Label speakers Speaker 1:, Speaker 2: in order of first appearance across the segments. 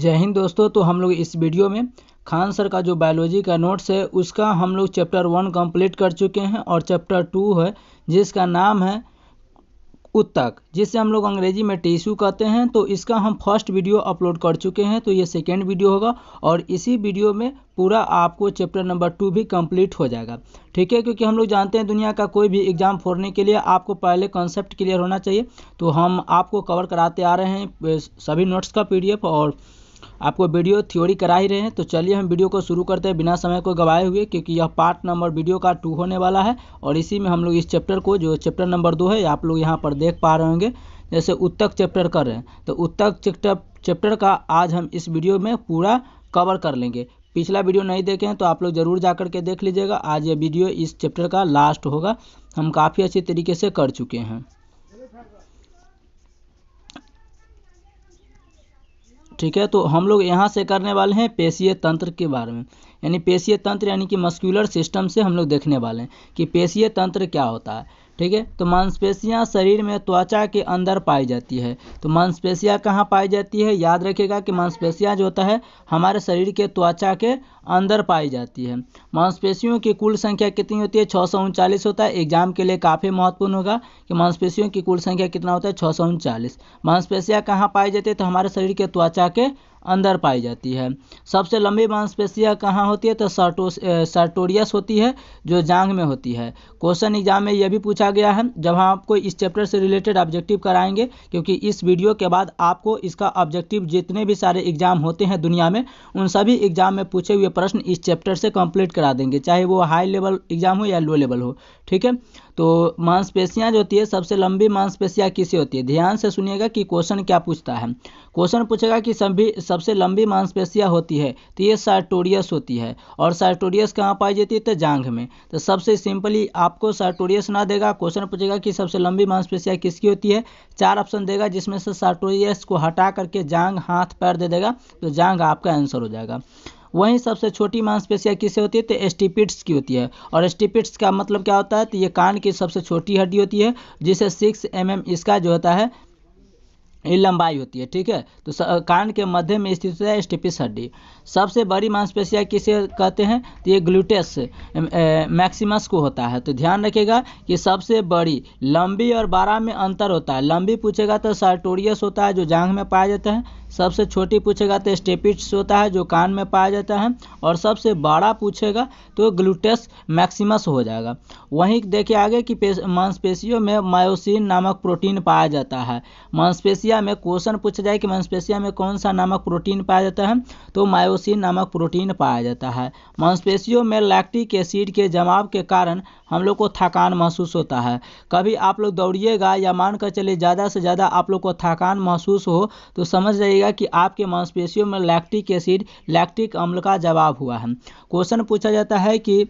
Speaker 1: जय हिंद दोस्तों। तो हम लोग इस वीडियो में खान सर का जो बायोलॉजी का नोट्स है उसका हम लोग चैप्टर 1 कंप्लीट कर चुके हैं और चैप्टर 2 है जिसका नाम है उत्तक, जिसे हम लोग अंग्रेजी में टिश्यू कहते हैं। तो इसका हम फर्स्ट वीडियो अपलोड कर चुके हैं, तो ये सेकेंड वीडियो होगा और इसी वीडियो में पूरा आपको चैप्टर नंबर 2 भी कंप्लीट हो जाएगा। ठीक है, क्योंकि हम लोग जानते हैं दुनिया का कोई भी एग्जाम फोड़ने के लिए आपको पहले कॉन्सेप्ट क्लियर होना चाहिए। तो हम आपको कवर कराते आ रहे हैं सभी नोट्स का PDF और आपको वीडियो थ्योरी करा ही रहे हैं। तो चलिए हम वीडियो को शुरू करते हैं बिना समय को गवाए हुए, क्योंकि यह पार्ट नंबर वीडियो का 2 होने वाला है और इसी में हम लोग इस चैप्टर को, जो चैप्टर नंबर 2 है, आप लोग यहाँ पर देख पा रहे होंगे जैसे उत्तक चैप्टर कर रहे हैं। तो उत्तक चैप्टर का आज हम इस वीडियो में पूरा कवर कर लेंगे। पिछला वीडियो नहीं देखे हैं तो आप लोग जरूर जा कर के देख लीजिएगा। आज ये वीडियो इस चैप्टर का लास्ट होगा, हम काफ़ी अच्छी तरीके से कर चुके हैं। ठीक है, तो हम लोग यहाँ से करने वाले हैं पेशीय तंत्र के बारे में, यानी पेशीय तंत्र यानी कि मस्कुलर सिस्टम से हम लोग देखने वाले हैं कि पेशीय तंत्र क्या होता है। ठीक है, तो मांसपेशियाँ शरीर में त्वचा के अंदर पाई जाती है। तो मांसपेशियाँ कहाँ पाई जाती है? याद रखिएगा कि मांसपेशियाँ जो होता है हमारे शरीर के त्वचा के अंदर पाई जाती है। मांसपेशियों की कुल संख्या कितनी होती है? 639 होता है। एग्जाम के लिए काफ़ी महत्वपूर्ण होगा कि मांसपेशियों की कुल संख्या कितना होता है? 639। मांसपेशियाँ कहाँ पाई जाती है? तो हमारे शरीर के त्वचा के अंदर पाई जाती है। सबसे लंबी मांसपेशियाँ कहाँ होती है? तो सर्टोरियस होती है, जो जांघ में होती है। क्वेश्चन एग्जाम में यह भी पूछा गया है जब हम आपको इस चैप्टर से रिलेटेड ऑब्जेक्टिव कराएंगे, क्योंकि इस वीडियो के बाद आपको इसका ऑब्जेक्टिव जितने भी सारे एग्जाम होते हैं दुनिया में, उन सभी एग्जाम में पूछे हुए प्रश्न इस चैप्टर से कंप्लीट करा देंगे, चाहे वो हाई लेवल एग्जाम हो या लो लेवल हो। ठीक है, तो मांसपेशियाँ जो होती है, सबसे लंबी मांसपेशियाँ किसे होती है? ध्यान से सुनिएगा कि क्वेश्चन क्या पूछता है। क्वेश्चन पूछेगा कि सबसे लंबी मांसपेशियाँ होती है, तो ये सर्टोरियस होती है। और सर्टोरियस कहाँ पाई जाती है? तो जांघ में। तो सबसे सिंपली आपको सर्टोरियस ना देगा, क्वेश्चन पूछेगा कि सबसे लंबी मांसपेशियाँ किसकी होती है। 4 ऑप्शन देगा जिसमें से सर्टोरियस को हटा करके जांघ, हाथ, पैर दे देगा, तो जांघ आपका आंसर हो जाएगा। वहीं सबसे छोटी मांसपेशियाँ किससे होती है? तो स्टिपिट्स की होती है। और स्टिपिट्स का मतलब क्या होता है? तो ये कान की सबसे छोटी हड्डी होती है, जिसे 6 mm इसका जो होता है ये लंबाई होती है। ठीक है, तो कान के मध्य में स्थित है स्टिपिस हड्डी। सबसे बड़ी मांसपेशियाँ किसे कहते हैं? तो ये ग्लूटेस मैक्सिमस को होता है। तो ध्यान रखिएगा कि सबसे बड़ी, लंबी और बड़ा में अंतर होता है। लंबी पूछेगा तो सर्टोरियस होता है, जो जांघ में पाया जाता है। सबसे छोटी पूछेगा तो स्टिपिट्स होता है, जो कान में पाया जाता है। और सबसे बड़ा पूछेगा तो ग्लूटेस मैक्सिमस हो जाएगा। वहीं देखिए आगे कि मांसपेशियों में मायोसिन नामक प्रोटीन पाया जाता है। मांसपेशिया में क्वेश्चन पूछा जाए कि मांसपेशिया में कौन सा नामक प्रोटीन पाया जाता है, तो मायोसिन नामक प्रोटीन पाया जाता है। मांसपेशियों में लैक्टिक एसिड के जमाव के कारण हम लोग को थकान महसूस होता है। कभी आप लोग दौड़िएगा या मान कर चलिए ज़्यादा से ज़्यादा आप लोग को थकान महसूस हो, तो समझ जाइएगा कि आपके मांसपेशियों में लैक्टिक एसिड, लैक्टिक अम्ल का जमाव हुआ है। क्वेश्चन पूछा जाता है कि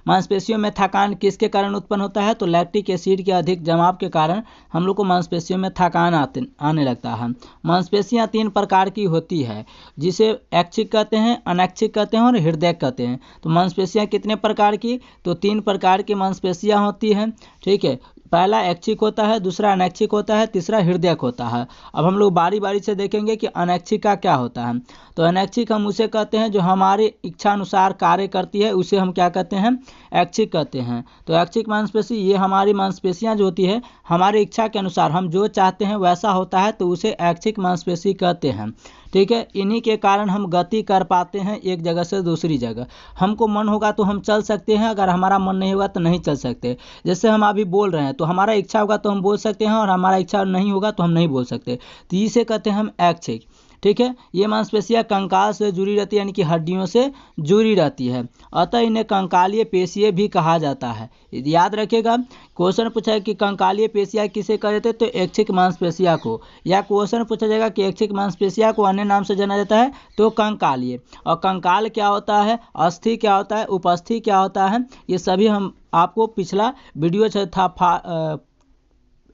Speaker 1: मांसपेशियों में थकान किसके कारण उत्पन्न होता है, तो लैक्टिक एसिड के अधिक जमाव के कारण हम लोग को मांसपेशियों में थकान आने लगता है। मांसपेशियां 3 प्रकार की होती है, जिसे ऐच्छिक कहते हैं, अनैच्छिक कहते हैं और हृदयक कहते हैं। तो मांसपेशियां कितने प्रकार की? तो 3 प्रकार की मांसपेशियां होती हैं। ठीक है, पहला ऐच्छिक होता है, दूसरा अनैच्छिक होता है, तीसरा हृदयक होता है। अब हम लोग बारी बारी से देखेंगे कि अनैच्छिक का क्या होता है। तो अनैच्छिक हम उसे कहते हैं जो हमारी इच्छा अनुसार कार्य करती है, उसे हम क्या कहते हैं? ऐच्छिक कहते हैं। तो ऐच्छिक मांसपेशी, ये हमारी मांसपेशियां जो होती है हमारी इच्छा के अनुसार हम जो चाहते हैं वैसा होता है, तो उसे ऐच्छिक मांसपेशी कहते हैं। ठीक है, इन्हीं के कारण हम गति कर पाते हैं एक जगह से दूसरी जगह। हमको मन होगा तो हम चल सकते हैं, अगर हमारा मन नहीं होगा तो नहीं चल सकते। जैसे हम अभी बोल रहे हैं तो हमारा इच्छा होगा तो हम बोल सकते हैं, और हमारा इच्छा नहीं होगा तो हम नहीं बोल सकते। तो इसे कहते हैं हम ऐच्छिक। ठीक है, ये मांसपेशियां कंकाल से जुड़ी रहती है, यानी कि हड्डियों से जुड़ी रहती है, अतः इन्हें कंकालीय पेशियां भी कहा जाता है। याद रखिएगा, क्वेश्चन पूछा है कि कंकालीय पेशियां किसे कहते हैं, तो ऐच्छिक मांसपेशियां को। या क्वेश्चन पूछा जाएगा कि ऐच्छिक मांसपेशियां को अन्य नाम से जाना जाता है, तो कंकालीय। और कंकाल क्या होता है, अस्थि क्या होता है, उपस्थि क्या होता है, ये सभी हम आपको पिछला वीडियो था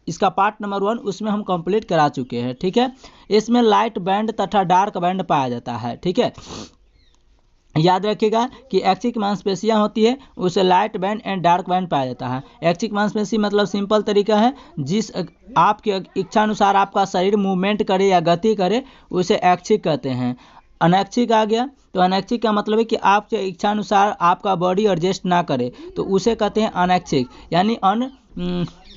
Speaker 1: इसका पार्ट नंबर 1, उसमें हम कंप्लीट करा चुके हैं। ठीक है, इसमें लाइट बैंड तथा डार्क बैंड पाया जाता है। ठीक है, याद रखिएगा कि ऐच्छिक मांसपेशियां होती है उसे light band and dark band पाया जाता है। ऐच्छिक मांसपेशी मतलब सिंपल तरीका है, जिस आपके इच्छा अनुसार आपका शरीर मूवमेंट करे या गति करे उसे ऐच्छिक कहते हैं। अनैच्छिक आ गया, तो अनैच्छिक का मतलब है कि आपके इच्छा अनुसार आपका बॉडी एडजस्ट ना करे तो उसे कहते हैं अनैच्छिक, यानी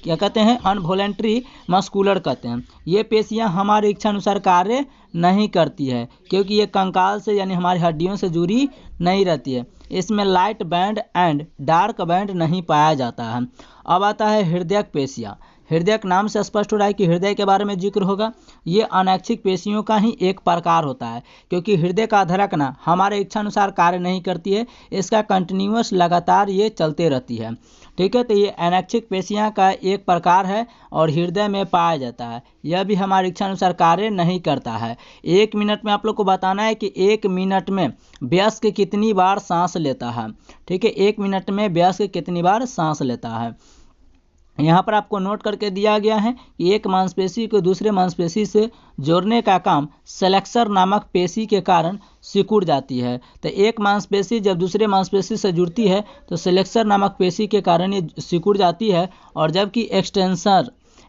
Speaker 1: क्या कहते हैं, अनवॉलेंट्री मस्कुलर कहते हैं। ये पेशियां हमारी इच्छा अनुसार कार्य नहीं करती है क्योंकि ये कंकाल से यानी हमारी हड्डियों से जुड़ी नहीं रहती है। इसमें light band and dark band नहीं पाया जाता है। अब आता है हृदयक पेशियां। हृदयक नाम से स्पष्ट हो रहा है कि हृदय के बारे में जिक्र होगा। ये अनैच्छिक पेशियों का ही एक प्रकार होता है क्योंकि हृदय का धड़कना हमारे इच्छा अनुसार कार्य नहीं करती है, इसका कंटिन्यूअस लगातार ये चलते रहती है। ठीक है, तो ये अनैच्छिक पेशियां का एक प्रकार है और हृदय में पाया जाता है। यह भी हमारी इच्छा अनुसार कार्य नहीं करता है। 1 मिनट में आप लोग को बताना है कि 1 मिनट में वयस्क कितनी बार सांस लेता है। ठीक है, 1 मिनट में वयस्क कितनी बार सांस लेता है। यहाँ पर आपको नोट करके दिया गया है कि एक मांसपेशी को दूसरे मांसपेशी से जोड़ने का काम सेलेक्सर नामक पेशी के कारण सिकुड़ जाती है। तो एक मांसपेशी जब दूसरे मांसपेशी से जुड़ती है तो सेलेक्सर नामक पेशी के कारण ये सिकुड़ जाती है, और जबकि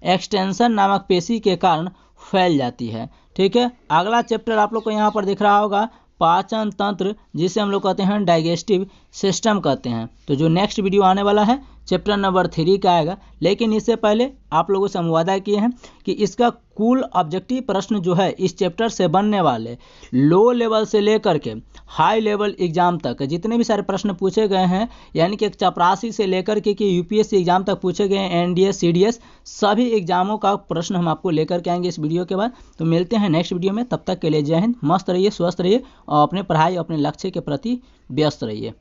Speaker 1: एक्सटेंशन नामक पेशी के कारण फैल जाती है। ठीक है, अगला चैप्टर आप लोग को यहाँ पर दिख रहा होगा पाचन तंत्र, जिसे हम लोग कहते हैं डाइजेस्टिव सिस्टम कहते हैं। तो जो नेक्स्ट वीडियो आने वाला है चैप्टर नंबर 3 का आएगा, लेकिन इससे पहले आप लोगों से हम वादा किए हैं कि इसका कुल ऑब्जेक्टिव प्रश्न जो है इस चैप्टर से बनने वाले लो लेवल से लेकर के हाई लेवल एग्जाम तक जितने भी सारे प्रश्न पूछे गए हैं, यानी कि चपरासी से लेकर के कि यूपीएससी एग्जाम तक पूछे गए हैं, एनडीए सीडीएस सभी एग्जामों का प्रश्न हम आपको लेकर के आएंगे इस वीडियो के बाद। तो मिलते हैं नेक्स्ट वीडियो में, तब तक के लिए जय हिंद, मस्त रहिए, स्वस्थ रहिए और अपने पढ़ाई अपने लक्ष्य के प्रति व्यस्त रहिए।